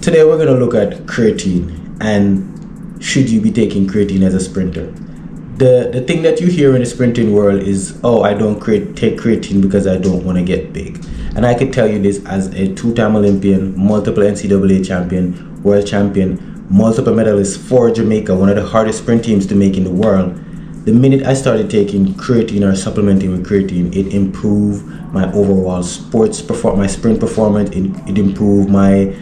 Today we're going to look at creatine and should you be taking creatine as a sprinter. The thing that you hear in the sprinting world is, oh, I don't take creatine because I don't want to get big. And I can tell you this as a two-time Olympian, multiple NCAA champion, world champion, multiple medalist for Jamaica, one of the hardest sprint teams to make in the world. The minute I started taking creatine or supplementing with creatine, it improved my overall my sprint performance. It improved my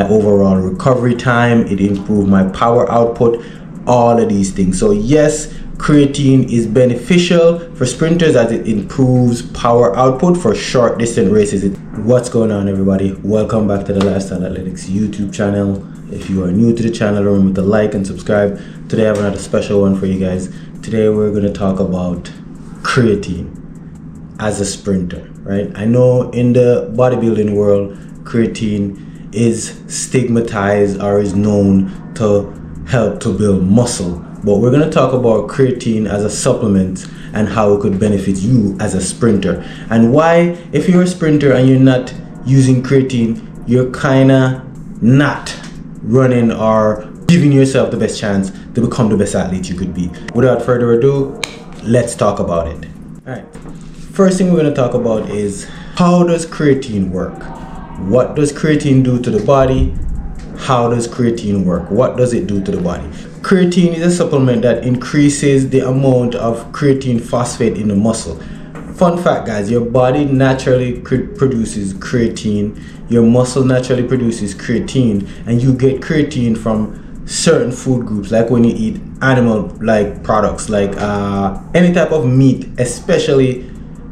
overall recovery time. It improved my power output, all of these things. So yes, creatine is beneficial for sprinters as it improves power output for short distance races. What's going on, everybody? Welcome back to the Lifestyle Athletics YouTube channel. If you are new to the channel, remember to like and subscribe. Today I have another special one for you guys. Today we're going to talk about creatine as a sprinter, right? I know in the bodybuilding world, creatine is stigmatized or is known to help to build muscle. But we're going to talk about creatine as a supplement and how it could benefit you as a sprinter. And why, if you're a sprinter and you're not using creatine, you're kind of not running or giving yourself the best chance to become the best athlete you could be. Without further ado, let's talk about it. All right. First thing we're going to talk about is, how does creatine work? What does creatine do to the body? How does creatine work? What does it do to the body? Creatine is a supplement that increases the amount of creatine phosphate in the muscle. Fun fact, guys, your body naturally produces creatine, your muscle naturally produces creatine, and you get creatine from certain food groups, like when you eat animal like products, like any type of meat, especially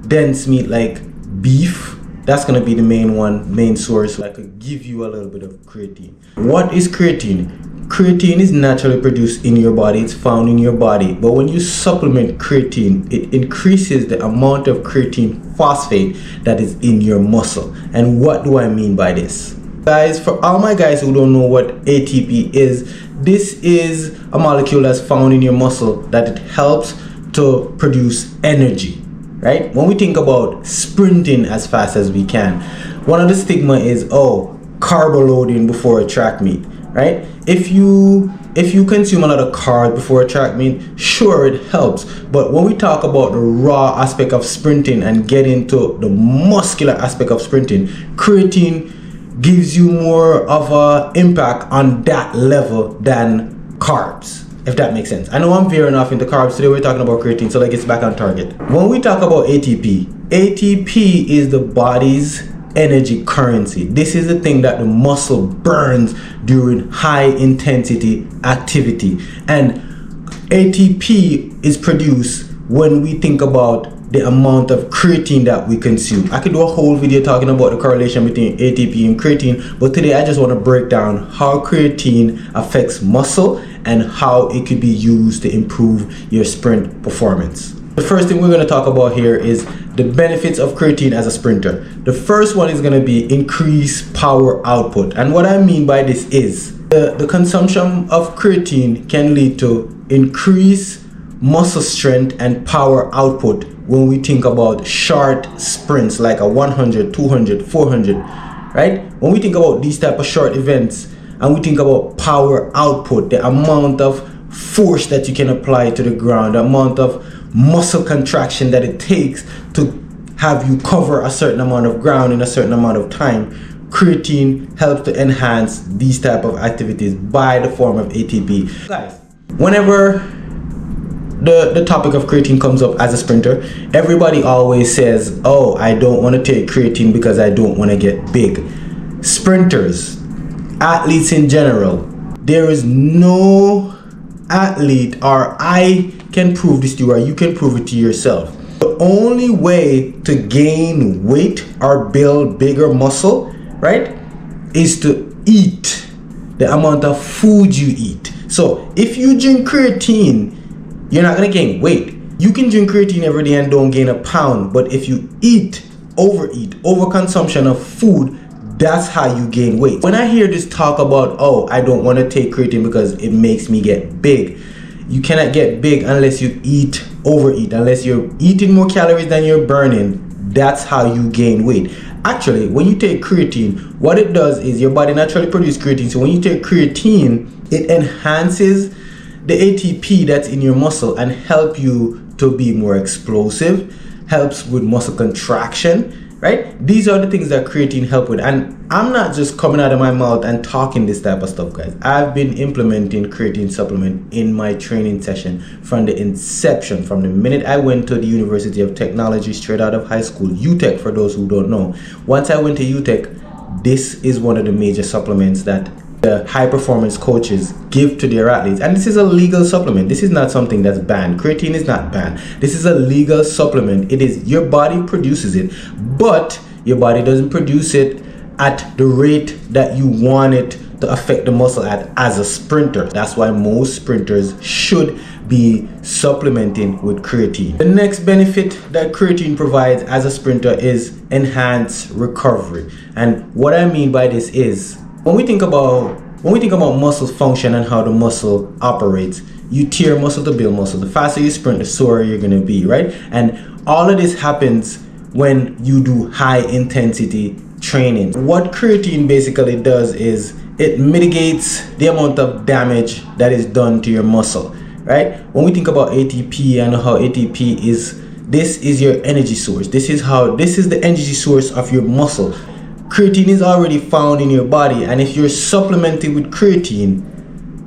dense meat like beef. That's going to be the main source that could give you a little bit of creatine. What is creatine? Creatine is naturally produced in your body. It's found in your body. But when you supplement creatine, it increases the amount of creatine phosphate that is in your muscle. And what do I mean by this? Guys, for all my guys who don't know what ATP is, this is a molecule that's found in your muscle that it helps to produce energy. Right? When we think about sprinting as fast as we can, one of the stigma is, oh, carb loading before a track meet, right? If you consume a lot of carbs before a track meet, sure, it helps. But when we talk about the raw aspect of sprinting and get into the muscular aspect of sprinting, creatine gives you more of an impact on that level than carbs. If that makes sense. I know I'm veering off into carbs. Today we're talking about creatine, so let's get back on target. When we talk about ATP, ATP is the body's energy currency. This is the thing that the muscle burns during high intensity activity. And ATP is produced when we think about the amount of creatine that we consume. I could do a whole video talking about the correlation between ATP and creatine, but today I just want to break down how creatine affects muscle and how it could be used to improve your sprint performance. The first thing we're going to talk about here is the benefits of creatine as a sprinter. The first one is going to be increased power output. And what I mean by this is the consumption of creatine can lead to increased muscle strength and power output when we think about short sprints like a 100, 200, 400, right? When we think about these type of short events and we think about power output, the amount of force that you can apply to the ground, the amount of muscle contraction that it takes to have you cover a certain amount of ground in a certain amount of time, creatine helps to enhance these type of activities by the form of ATP. Guys, whenever the topic of creatine comes up as a sprinter, everybody always says, oh, I don't want to take creatine because I don't want to get big. Sprinters, athletes in general, there is no athlete, or I can prove this to you, or you can prove it to yourself. The only way to gain weight or build bigger muscle, right, is to eat the amount of food you eat. So if you drink creatine, you're not going to gain weight. You can drink creatine every day and don't gain a pound. But if you overeat, overconsumption of food, that's how you gain weight. When I hear this talk about, oh, I don't want to take creatine because it makes me get big. You cannot get big unless you overeat, unless you're eating more calories than you're burning. That's how you gain weight. Actually, when you take creatine, what it does is your body naturally produces creatine. So when you take creatine, it enhances the ATP that's in your muscle and help you to be more explosive, helps with muscle contraction, right? These are the things that creatine help with. And I'm not just coming out of my mouth and talking this type of stuff, guys. I've been implementing creatine supplement in my training session from the inception, from the minute I went to the University of Technology straight out of high school, UTech for those who don't know. Once I went to UTech, this is one of the major supplements that the high performance coaches give to their athletes. And this is a legal supplement. This is not something that's banned. Creatine is not banned. This is a legal supplement. It is, your body produces it, but your body doesn't produce it at the rate that you want it to affect the muscle at as a sprinter. That's why most sprinters should be supplementing with creatine. The next benefit that creatine provides as a sprinter is enhanced recovery. And what I mean by this is, when we think about muscle function and how the muscle operates, you tear muscle to build muscle. The faster you sprint, the slower you're gonna be, right? And all of this happens when you do high intensity training. What creatine basically does is it mitigates the amount of damage that is done to your muscle, right? When we think about ATP and how ATP is, this is your energy source. This is the energy source of your muscle. Creatine is already found in your body, and if you're supplementing with creatine,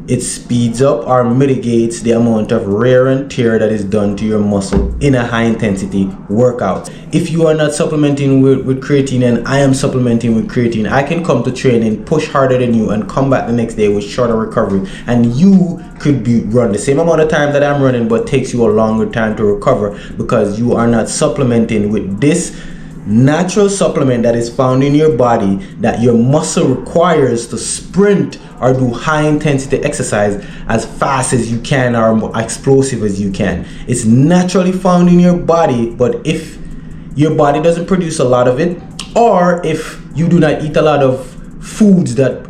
it speeds up or mitigates the amount of wear and tear that is done to your muscle in a high intensity workout. If you are not supplementing with creatine and I am supplementing with creatine, I can come to training, push harder than you, and come back the next day with shorter recovery, and you could run the same amount of time that I'm running, but takes you a longer time to recover because you are not supplementing with this natural supplement that is found in your body that your muscle requires to sprint or do high intensity exercise as fast as you can or more explosive as you can. It's naturally found in your body, but if your body doesn't produce a lot of it, or if you do not eat a lot of foods that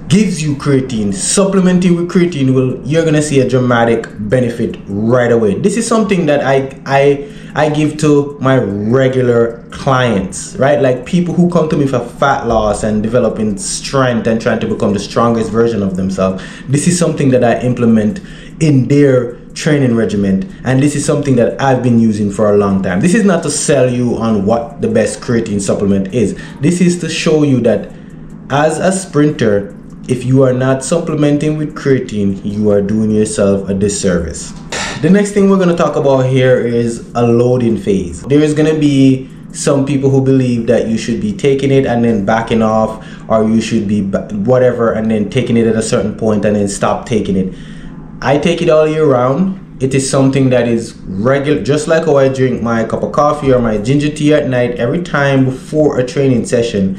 gives you creatine, supplementing with creatine you're gonna see a dramatic benefit right away. This is something that I give to my regular clients, right? Like people who come to me for fat loss and developing strength and trying to become the strongest version of themselves. This is something that I implement in their training regimen, and this is something that I've been using for a long time. This is not to sell you on what the best creatine supplement is. This is to show you that as a sprinter, if you are not supplementing with creatine, you are doing yourself a disservice. The next thing we're going to talk about here is a loading phase. There is going to be some people who believe that you should be taking it and then backing off, or you should be whatever and then taking it at a certain point and then stop taking it. I take it all year round. It is something that is regular, just like how I drink my cup of coffee or my ginger tea at night. Every time before a training session,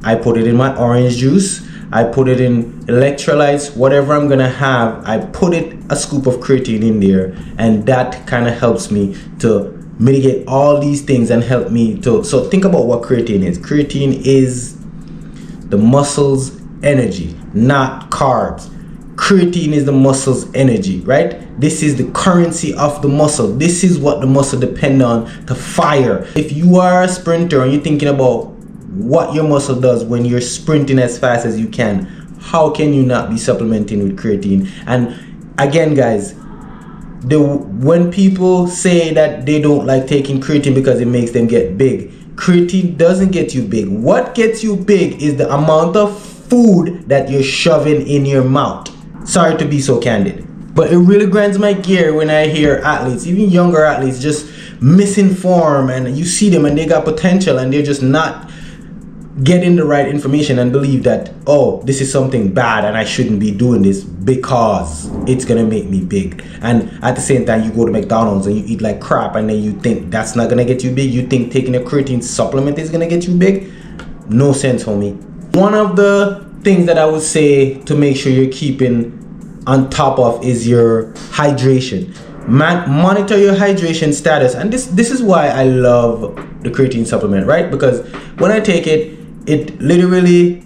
I put it in my orange juice. I put it in electrolytes, whatever I'm gonna have, I put a scoop of creatine in there, and that kind of helps me to mitigate all these things and help me to, so think about what creatine is. Creatine is the muscle's energy, not carbs. Creatine is the muscle's energy, right? This is the currency of the muscle. This is what the muscle depends on to fire. If you are a sprinter and you're thinking about what your muscle does when you're sprinting as fast as you can, how can you not be supplementing with creatine? And again, guys, when people say that they don't like taking creatine because it makes them get big, creatine doesn't get you big. What gets you big is the amount of food that you're shoving in your mouth. Sorry to be so candid, but it really grinds my gear when I hear athletes, even younger athletes, just misinform, and you see them and they got potential and they're just not getting the right information and believe that, oh, this is something bad and I shouldn't be doing this because it's gonna make me big. And at the same time, you go to McDonald's and you eat like crap, and then you think that's not gonna get you big. You think taking a creatine supplement is gonna get you big? No sense, homie. One of the things that I would say to make sure you're keeping on top of is your hydration. Monitor your hydration status, and this is why I love the creatine supplement, right? Because when I take it, it literally,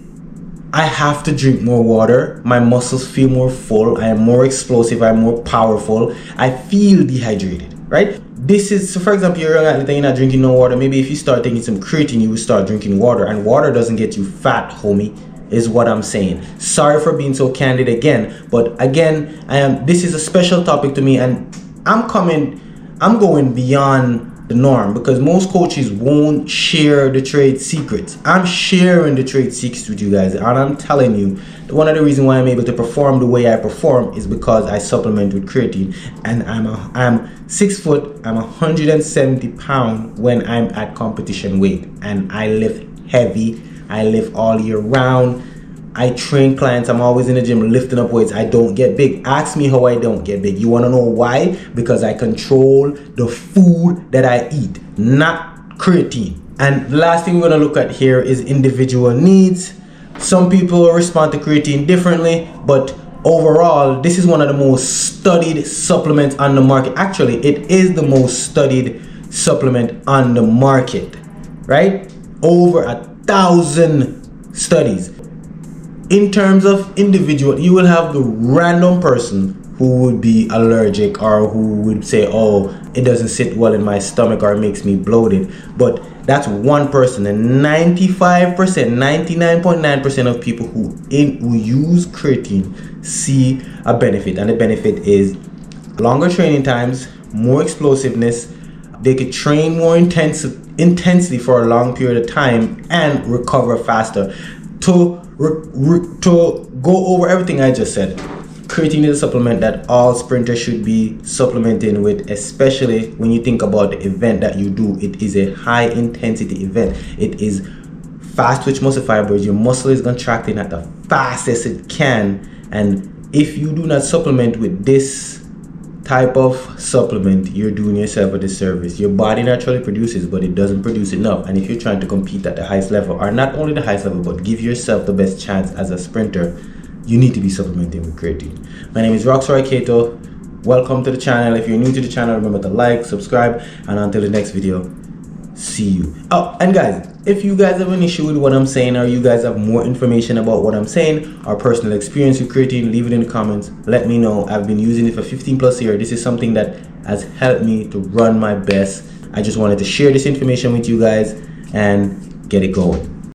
I have to drink more water. My muscles feel more full. I am more explosive. I'm more powerful. I feel dehydrated. right? This is, so for example, you're a young athlete and you're not drinking no water. Maybe if you start taking some creatine, you will start drinking water, and water doesn't get you fat, homie, is what I'm saying. Sorry for being so candid again, but again, this is a special topic to me, and I'm going beyond the norm, because most coaches won't share the trade secrets. I'm sharing the trade secrets with you guys, and I'm telling you, one of the reasons why I'm able to perform the way I perform is because I supplement with creatine. And I'm 6 foot, I'm 170 pounds when I'm at competition weight, and I lift heavy, I lift all year round. I train clients. I'm always in the gym lifting up weights. I don't get big. Ask me how I don't get big. You want to know why? Because I control the food that I eat, not creatine. And the last thing we're going to look at here is individual needs. Some people respond to creatine differently, but overall, this is one of the most studied supplements on the market. Actually, it is the most studied supplement on the market, right? Over 1,000 studies. In terms of individual, you will have the random person who would be allergic, or who would say, oh, it doesn't sit well in my stomach, or it makes me bloated. But that's one person, and 95%, 99.9% of people who use creatine see a benefit, and the benefit is longer training times, more explosiveness. They could train more intensely for a long period of time and recover faster. To go over everything I just said, creatine is a supplement that all sprinters should be supplementing with, especially when you think about the event that you do. It is a high intensity event. It is fast twitch muscle fibers. Your muscle is contracting at the fastest it can, and if you do not supplement with this type of supplement, you're doing yourself a disservice. Your body naturally produces, but it doesn't produce enough. And if you're trying to compete at the highest level, or not only the highest level, but give yourself the best chance as a sprinter, you need to be supplementing with creatine. My name is Roxroy Kato. Welcome to the channel. If you're new to the channel, remember to like, subscribe, and until the next video, see you. Oh, and guys, if you guys have an issue with what I'm saying, or you guys have more information about what I'm saying, or personal experience with creatine, leave it in the comments. Let me know. I've been using it for 15 plus years. This is something that has helped me to run my best. I just wanted to share this information with you guys and get it going.